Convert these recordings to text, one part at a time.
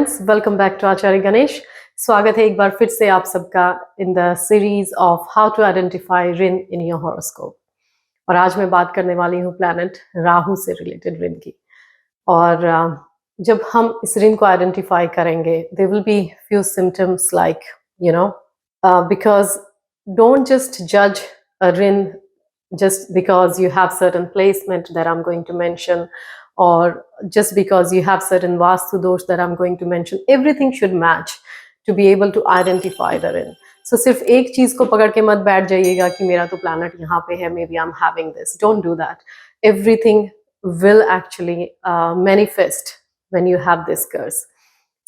Friends, welcome back to Acharya Ganesh. स्वागत है एक बार फिर से आप सबका in the series of how to identify रिन इन योर हॉरोस्कोप। और आज मैं बात करने वाली हूँ प्लैनेट राहु से रिलेटेड रिन की। और जब हम इस रिन को आइडेंटिफाई करेंगे, there will be few symptoms like because don't just जज a Rin just because you have certain placement that I'm going to mention, or just because you have certain Vastu dosh that I'm going to mention. Everything should match to be able to identify the Rin. So सिर्फ एक चीज को पकड़ के मत बैठ जाइएगा कि मेरा तो planet यहाँ पे है, maybe I'm having this. Don't do that. Everything will actually manifest when you have this curse.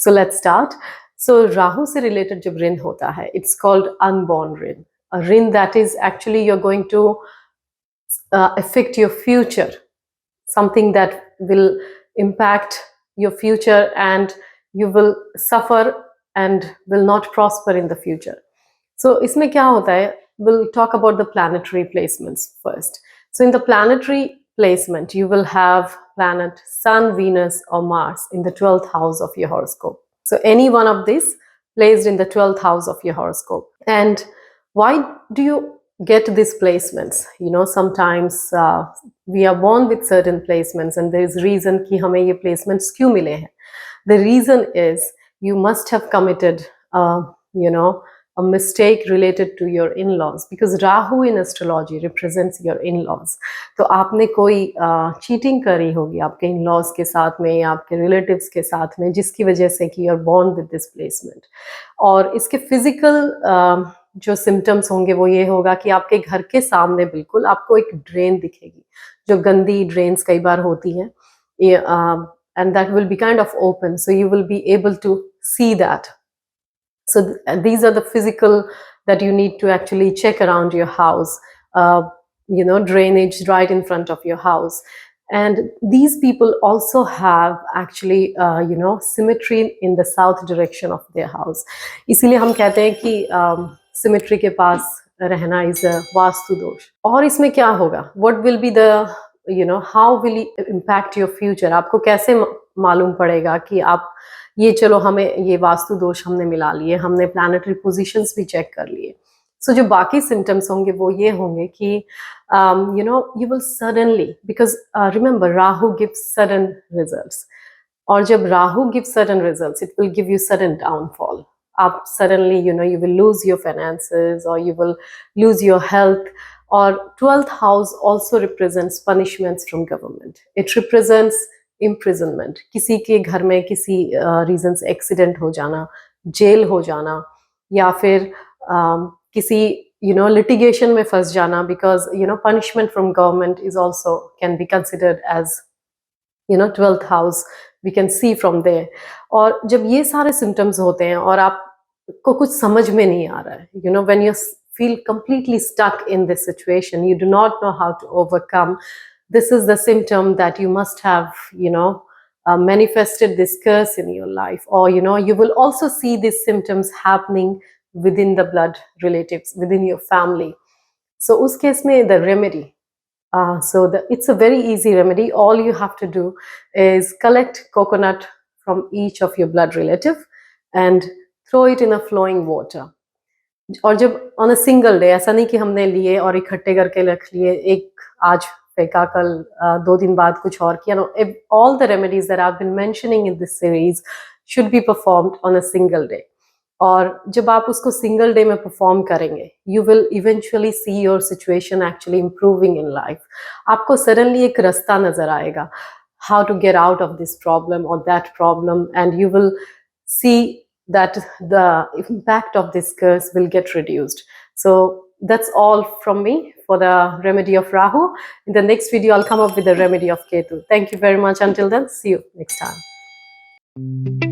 So let's start. So Rahu से related जब Rin होता है, it's called Unborn Rin. A Rin that is actually you're going to affect your future, something that will impact your future and you will suffer and will not prosper in the future. So इसमें क्या होता है? We'll talk about the planetary placements first. So in the planetary placement, you will have planet Sun, Venus or Mars in the 12th house of your horoscope. So any one of these placed in the 12th house of your horoscope. And why do you get these placements? Sometimes we are born with certain placements and there is reason कि हमें ये placements क्यों मिले हैं. The reason is you must have committed a mistake related to your in-laws, because Rahu in astrology represents your in-laws. तो आपने कोई cheating करी होगी आपके in-laws के साथ में या आपके relatives के साथ में, जिसकी वजह से कि you're born with this placement. और इसके physical जो सिम्टम्स होंगे वो ये होगा कि आपके घर के सामने बिल्कुल आपको एक ड्रेन दिखेगी, जो गंदी ड्रेन्स कई बार होती हैं, and that will be kind of open, so you will be able to see that. So these are the physical that you need to actually check around your house, drainage right in front of your house. And these people also have actually symmetry in the south direction of their house. इसीलिए हम कहते हैं कि symmetry के पास रहना is a vastu दोष. और इसमें क्या होगा? What will be the how will impact your future? आपको कैसे मालूम पड़ेगा कि आप ये चलो हमें ये वास्तु दोष हमने मिला लिए, हमने प्लैनेटरी पोजीशंस भी चेक कर लिए. सो जो बाकी सिम्टम्स होंगे वो ये होंगे कि you will suddenly, because remember Rahu gives sudden results, और जब Rahu gives sudden results it will give you sudden downfall. आप suddenly you will lose your finances or you will lose your health. Or 12th house also represents punishments from government. It represents imprisonment. किसी के घर में किसी reason से accident हो जाना, jail हो जाना, या फिर किसी litigation में फंस जाना, because punishment from government is also can be considered as 12th house. We can see from there. और जब ये सारे symptoms होते हैं और आपको कुछ समझ में नहीं आ रहा है, when you feel completely stuck in this situation, you do not know how to overcome, this is the symptom that you must have manifested this curse in your life. Or you will also see these symptoms happening within the blood relatives, within your family. So उस case में the remedy, it's a very easy remedy. All you have to do is collect coconut from each of your blood relative and throw it in a flowing water. और जब on a single day, ऐसा नहीं कि हमने लिए और इकट्ठे करके रख लिए, एक आज फेंका, कल 2 दिन बाद कुछ और किया. All the remedies that I've been mentioning in this series should be performed on a single day. और जब आप उसको सिंगल डे में परफॉर्म करेंगे, you will eventually see your situation actually improving in life. आपको सडनली एक रास्ता नजर आएगा, how to get out of this problem और that problem, and you will see that the impact of this curse will get reduced. So that's all from me for the remedy of Rahu. In the next video, I'll come up with the remedy of Ketu. Thank you very much. Until then, see you next time.